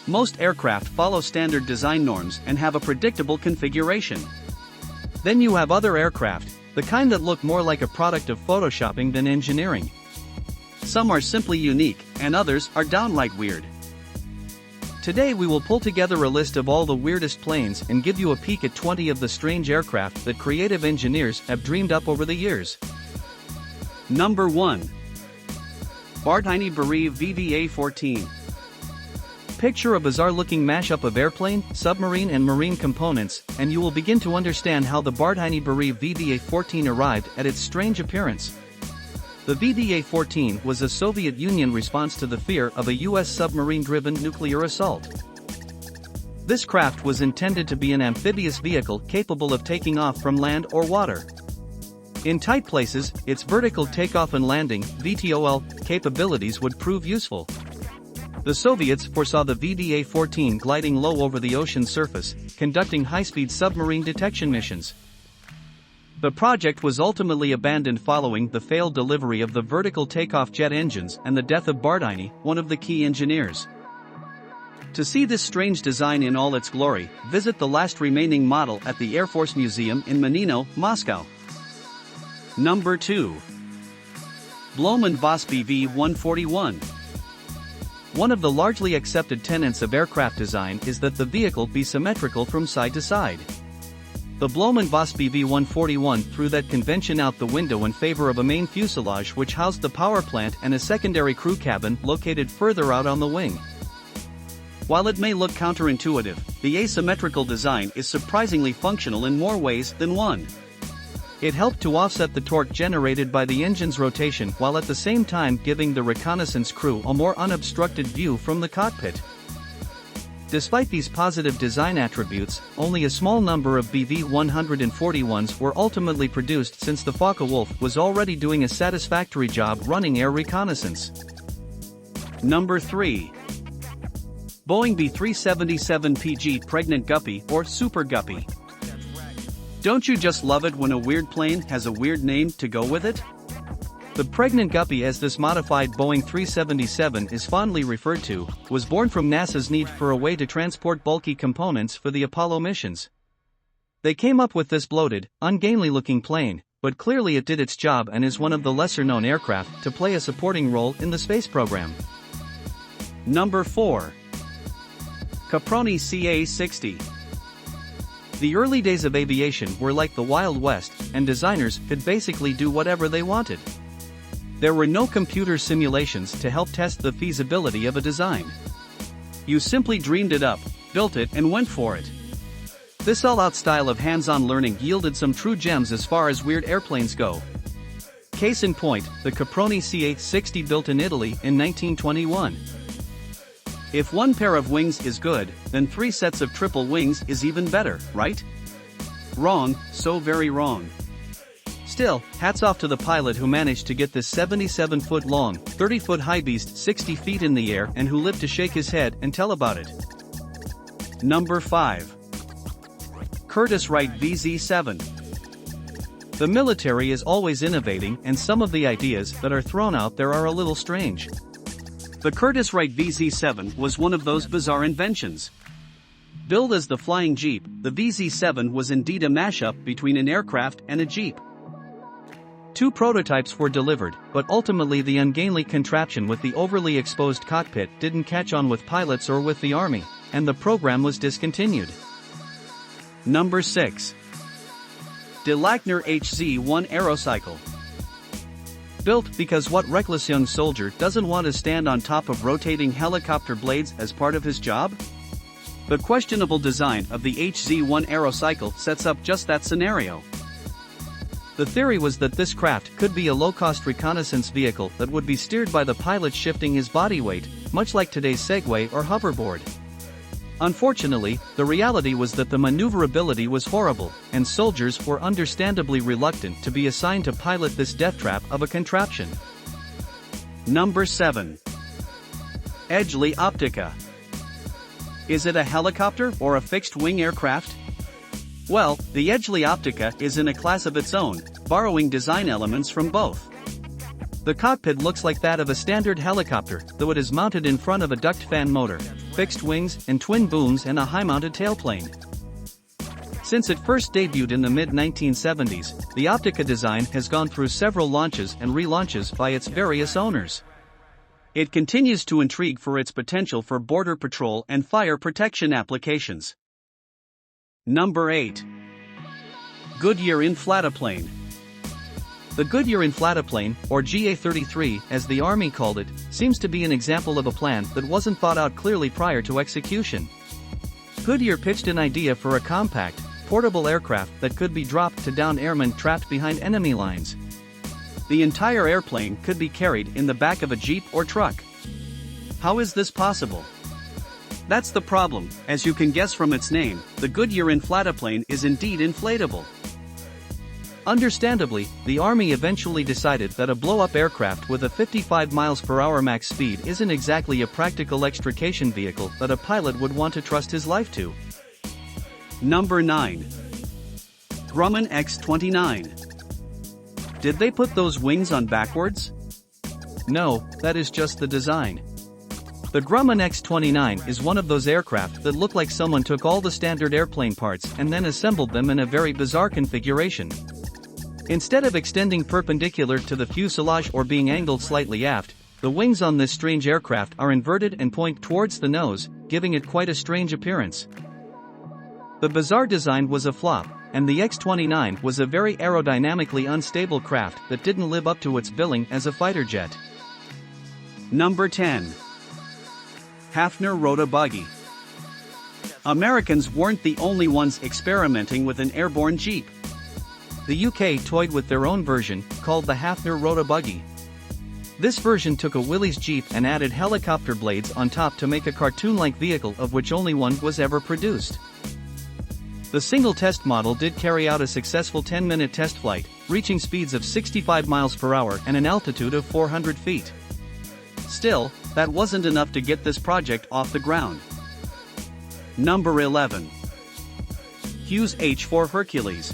Most aircraft follow standard design norms and have a predictable configuration. Then you have other aircraft, the kind that look more like a product of photoshopping than engineering. Some are simply unique, and others are downright weird. Today we will pull together a list of all the weirdest planes and give you a peek at 20 of the strange aircraft that creative engineers have dreamed up over the years. Number 1. Bardhiny Bereave VVA-14. Picture a bizarre-looking mashup of airplane, submarine and marine components, and you will begin to understand how the Bardhiny Bereave VVA-14 arrived at its strange appearance. The VVA-14 was a Soviet Union response to the fear of a US submarine-driven nuclear assault. This craft was intended to be an amphibious vehicle capable of taking off from land or water. In tight places, its vertical takeoff and landing (VTOL) capabilities would prove useful. The Soviets foresaw the VVA-14 gliding low over the ocean surface, conducting high-speed submarine detection missions. The project was ultimately abandoned following the failed delivery of the vertical takeoff jet engines and the death of Bardhiny, one of the key engineers. To see this strange design in all its glory, visit the last remaining model at the Air Force Museum in Menino, Moscow. Number 2. Blohm & Voss BV-141. One of the largely accepted tenets of aircraft design is that the vehicle be symmetrical from side to side. The Blohm & Voss BV-141 threw that convention out the window in favor of a main fuselage which housed the power plant and a secondary crew cabin located further out on the wing. While it may look counterintuitive, the asymmetrical design is surprisingly functional in more ways than one. It helped to offset the torque generated by the engine's rotation while at the same time giving the reconnaissance crew a more unobstructed view from the cockpit. Despite these positive design attributes, only a small number of BV-141s were ultimately produced since the Focke-Wulf was already doing a satisfactory job running air reconnaissance. Number 3. Boeing B-377PG Pregnant Guppy or Super Guppy. Don't you just love it when a weird plane has a weird name to go with it? The Pregnant Guppy, as this modified Boeing 377 is fondly referred to, was born from NASA's need for a way to transport bulky components for the Apollo missions. They came up with this bloated, ungainly-looking plane, but clearly it did its job and is one of the lesser-known aircraft to play a supporting role in the space program. Number 4. Caproni CA-60. The early days of aviation were like the Wild West, and designers could basically do whatever they wanted. There were no computer simulations to help test the feasibility of a design. You simply dreamed it up, built it and went for it. This all-out style of hands-on learning yielded some true gems as far as weird airplanes go. Case in point, the Caproni CA-60 built in Italy in 1921. If one pair of wings is good, then 3 sets of triple wings is even better, right? Wrong, so very wrong. Still, hats off to the pilot who managed to get this 77-foot-long, 30-foot-high beast 60 feet in the air and who lived to shake his head and tell about it. Number 5. Curtiss-Wright VZ-7. The military is always innovating, and some of the ideas that are thrown out there are a little strange. The Curtiss-Wright VZ-7 was one of those bizarre inventions. Billed as the flying jeep, the VZ-7 was indeed a mashup between an aircraft and a jeep. 2 prototypes were delivered, but ultimately the ungainly contraption with the overly exposed cockpit didn't catch on with pilots or with the Army, and the program was discontinued. Number 6. De Lachner HZ-1 Aerocycle. Built because what reckless young soldier doesn't want to stand on top of rotating helicopter blades as part of his job? The questionable design of the HZ-1 Aerocycle sets up just that scenario. The theory was that this craft could be a low-cost reconnaissance vehicle that would be steered by the pilot shifting his body weight, much like today's Segway or hoverboard. Unfortunately, the reality was that the maneuverability was horrible, and soldiers were understandably reluctant to be assigned to pilot this death trap of a contraption. Number 7. Edgeley Optica. Is it a helicopter or a fixed-wing aircraft? Well, the Edgeley Optica is in a class of its own, borrowing design elements from both. The cockpit looks like that of a standard helicopter, though it is mounted in front of a duct fan motor, fixed wings, and twin booms and a high-mounted tailplane. Since it first debuted in the mid-1970s, the Optica design has gone through several launches and relaunches by its various owners. It continues to intrigue for its potential for border patrol and fire protection applications. Number 8. Goodyear Inflataplane. The Goodyear Inflataplane, or GA-33 as the Army called it, seems to be an example of a plan that wasn't thought out clearly prior to execution. Goodyear pitched an idea for a compact, portable aircraft that could be dropped to down airmen trapped behind enemy lines. The entire airplane could be carried in the back of a jeep or truck. How is this possible? That's the problem. As you can guess from its name, the Goodyear Inflataplane is indeed inflatable. Understandably, the Army eventually decided that a blow-up aircraft with a 55 mph max speed isn't exactly a practical extrication vehicle that a pilot would want to trust his life to. Number 9. Grumman X-29. Did they put those wings on backwards? No, that is just the design. The Grumman X-29 is one of those aircraft that look like someone took all the standard airplane parts and then assembled them in a very bizarre configuration. Instead of extending perpendicular to the fuselage or being angled slightly aft, the wings on this strange aircraft are inverted and point towards the nose, giving it quite a strange appearance. The bizarre design was a flop, and the X-29 was a very aerodynamically unstable craft that didn't live up to its billing as a fighter jet. Number 10. Hafner Rota Buggy. Americans weren't the only ones experimenting with an airborne jeep. The UK toyed with their own version, called the Hafner Rota Buggy. This version took a Willys Jeep and added helicopter blades on top to make a cartoon-like vehicle of which only one was ever produced. The single test model did carry out a successful 10-minute test flight, reaching speeds of 65 mph and an altitude of 400 feet. Still, that wasn't enough to get this project off the ground. Number 11. Hughes H-4 Hercules.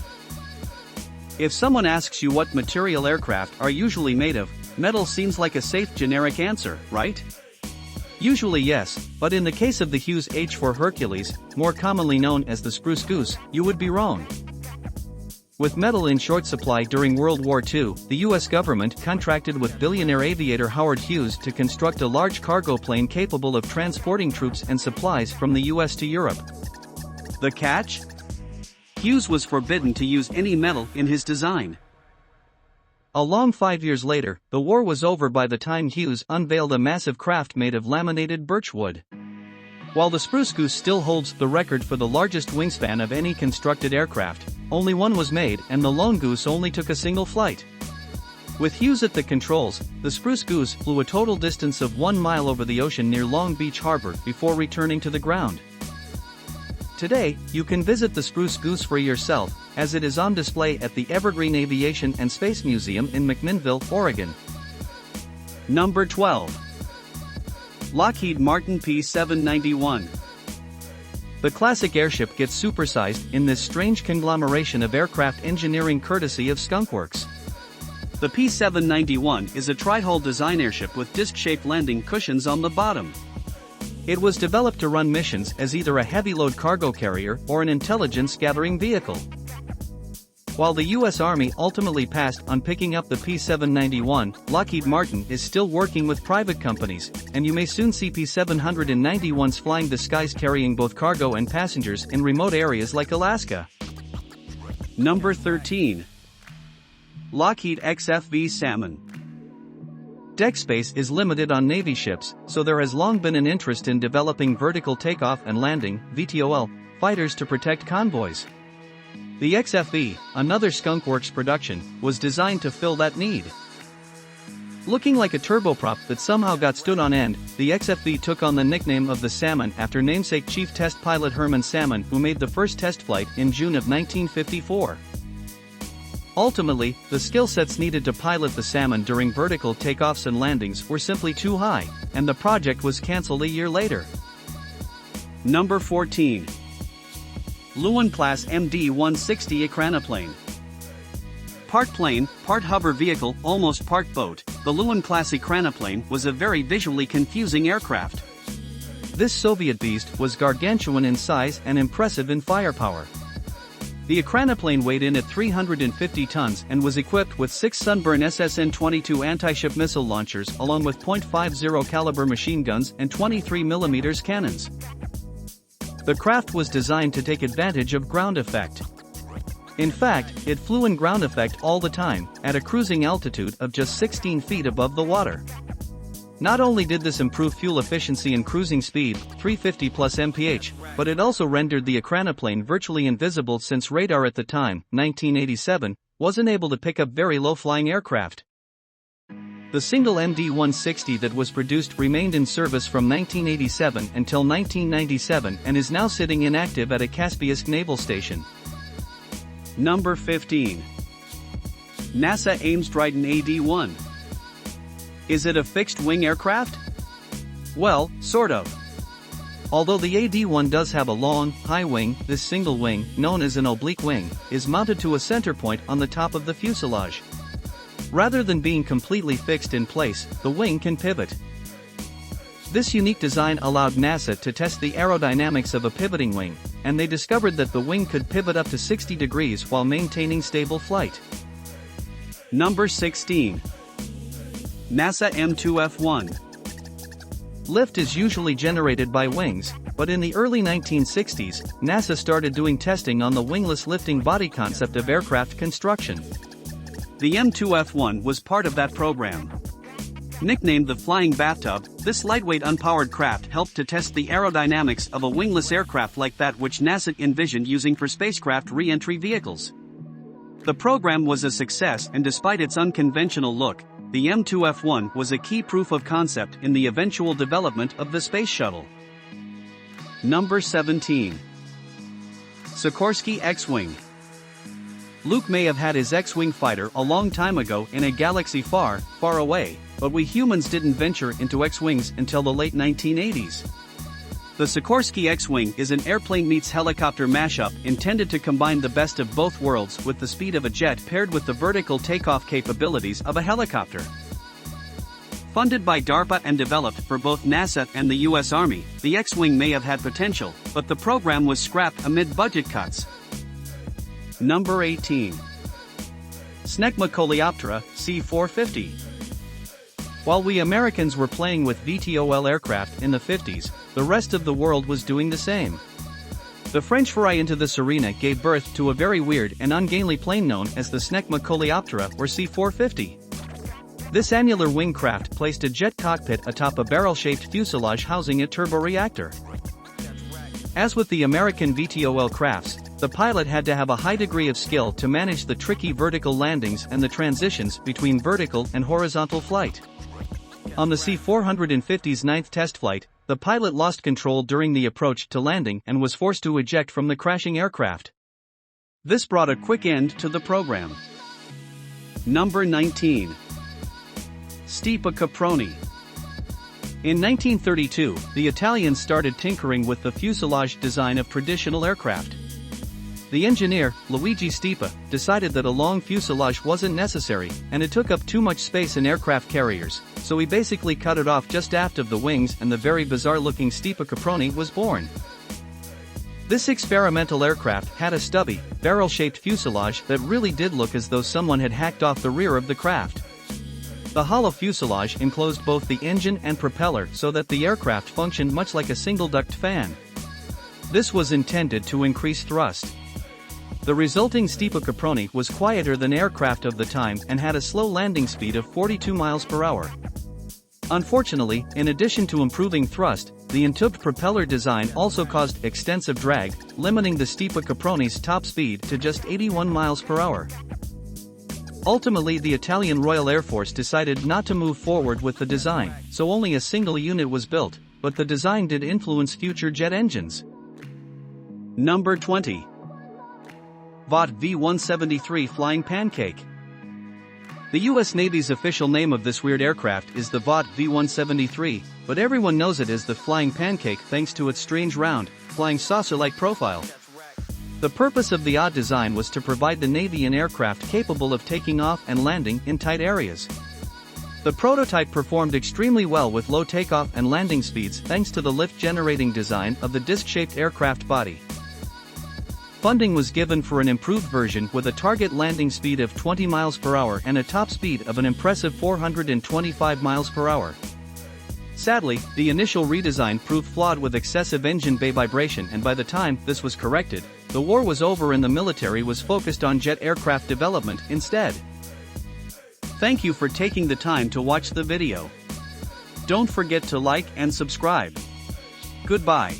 If someone asks you what material aircraft are usually made of, metal seems like a safe generic answer, right? Usually yes, but in the case of the Hughes H-4 Hercules, more commonly known as the Spruce Goose, you would be wrong. With metal in short supply during World War II, the US government contracted with billionaire aviator Howard Hughes to construct a large cargo plane capable of transporting troops and supplies from the US to Europe. The catch? Hughes was forbidden to use any metal in his design. A long 5 years later, the war was over by the time Hughes unveiled a massive craft made of laminated birch wood. While the Spruce Goose still holds the record for the largest wingspan of any constructed aircraft, only one was made and the lone goose only took a single flight. With Hughes at the controls, the Spruce Goose flew a total distance of 1 mile over the ocean near Long Beach Harbor before returning to the ground. Today, you can visit the Spruce Goose for yourself, as it is on display at the Evergreen Aviation and Space Museum in McMinnville, Oregon. Number 12. Lockheed Martin P-791. The classic airship gets supersized in this strange conglomeration of aircraft engineering courtesy of Skunk Works. The P-791 is a tri-hull design airship with disc-shaped landing cushions on the bottom. It was developed to run missions as either a heavy-load cargo carrier or an intelligence-gathering vehicle. While the U.S. Army ultimately passed on picking up the P-791, Lockheed Martin is still working with private companies, and you may soon see P-791s flying the skies carrying both cargo and passengers in remote areas like Alaska. Number 13. Lockheed XFV Salmon. Deck space is limited on Navy ships, so there has long been an interest in developing vertical takeoff and landing (VTOL) fighters to protect convoys. The XFV, another Skunk Works production, was designed to fill that need. Looking like a turboprop that somehow got stood on end, the XFV took on the nickname of the Salmon after namesake Chief Test Pilot Herman Salmon, who made the first test flight in June of 1954. Ultimately, the skill sets needed to pilot the Salmon during vertical takeoffs and landings were simply too high, and the project was cancelled a year later. Number 14. Lewin-class MD-160 Ekranoplane. Part plane, part hover vehicle, almost part boat, the Luen-class ekranoplane was a very visually confusing aircraft. This Soviet beast was gargantuan in size and impressive in firepower. The ekranoplane weighed in at 350 tons and was equipped with 6 Sunburn SSN-22 anti-ship missile launchers along with .50 caliber machine guns and 23mm cannons. The craft was designed to take advantage of ground effect. In fact, it flew in ground effect all the time, at a cruising altitude of just 16 feet above the water. Not only did this improve fuel efficiency and cruising speed, 350 plus mph, but it also rendered the ekranoplane virtually invisible since radar at the time, 1987, wasn't able to pick up very low-flying aircraft. The single MD-160 that was produced remained in service from 1987 until 1997 and is now sitting inactive at a Kaspiysk naval station. Number 15. NASA Ames Dryden AD-1. Is it a fixed-wing aircraft? Well, sort of. Although the AD-1 does have a long, high wing, this single wing, known as an oblique wing, is mounted to a center point on the top of the fuselage. Rather than being completely fixed in place, the wing can pivot. This unique design allowed NASA to test the aerodynamics of a pivoting wing, and they discovered that the wing could pivot up to 60 degrees while maintaining stable flight. Number 16. NASA M2F1. Lift is usually generated by wings, but in the early 1960s, NASA started doing testing on the wingless lifting body concept of aircraft construction. The M2F1 was part of that program. Nicknamed the Flying Bathtub, this lightweight unpowered craft helped to test the aerodynamics of a wingless aircraft like that which NASA envisioned using for spacecraft re-entry vehicles. The program was a success, and despite its unconventional look, the M2F1 was a key proof of concept in the eventual development of the space shuttle. Number 17. Sikorsky X-Wing. Luke may have had his X-Wing fighter a long time ago in a galaxy far, far away, but we humans didn't venture into X-Wings until the late 1980s. The Sikorsky X-Wing is an airplane meets helicopter mashup intended to combine the best of both worlds with the speed of a jet paired with the vertical takeoff capabilities of a helicopter. Funded by DARPA and developed for both NASA and the US Army, the X-Wing may have had potential, but the program was scrapped amid budget cuts. Number 18. Snecma Coleoptera C-450. While we Americans were playing with VTOL aircraft in the 50s, the rest of the world was doing the same. The French foray into this arena gave birth to a very weird and ungainly plane known as the Snecma Coleoptera or C-450. This annular wing craft placed a jet cockpit atop a barrel-shaped fuselage housing a turboreactor. As with the American VTOL crafts, the pilot had to have a high degree of skill to manage the tricky vertical landings and the transitions between vertical and horizontal flight. On the C-450's ninth test flight, the pilot lost control during the approach to landing and was forced to eject from the crashing aircraft. This brought a quick end to the program. Number 19. Stipa Caproni. In 1932, the Italians started tinkering with the fuselage design of traditional aircraft. The engineer, Luigi Stipa, decided that a long fuselage wasn't necessary, and it took up too much space in aircraft carriers, so he basically cut it off just aft of the wings and the very bizarre-looking Stipa Caproni was born. This experimental aircraft had a stubby, barrel-shaped fuselage that really did look as though someone had hacked off the rear of the craft. The hollow fuselage enclosed both the engine and propeller so that the aircraft functioned much like a single-duct fan. This was intended to increase thrust. The resulting Stipa Caproni was quieter than aircraft of the time and had a slow landing speed of 42 miles per hour. Unfortunately, in addition to improving thrust, the entubed propeller design also caused extensive drag, limiting the Stipa Caproni's top speed to just 81 miles per hour. Ultimately, the Italian Royal Air Force decided not to move forward with the design, so only a single unit was built, but the design did influence future jet engines. Number 20. Vought V-173 Flying Pancake. The US Navy's official name of this weird aircraft is the Vought V-173, but everyone knows it as the Flying Pancake thanks to its strange round, flying saucer-like profile. The purpose of the odd design was to provide the Navy an aircraft capable of taking off and landing in tight areas. The prototype performed extremely well with low takeoff and landing speeds thanks to the lift-generating design of the disc-shaped aircraft body. Funding was given for an improved version with a target landing speed of 20 miles per hour and a top speed of an impressive 425 miles per hour. Sadly, the initial redesign proved flawed with excessive engine bay vibration, and by the time this was corrected, the war was over and the military was focused on jet aircraft development instead. Thank you for taking the time to watch the video. Don't forget to like and subscribe. Goodbye.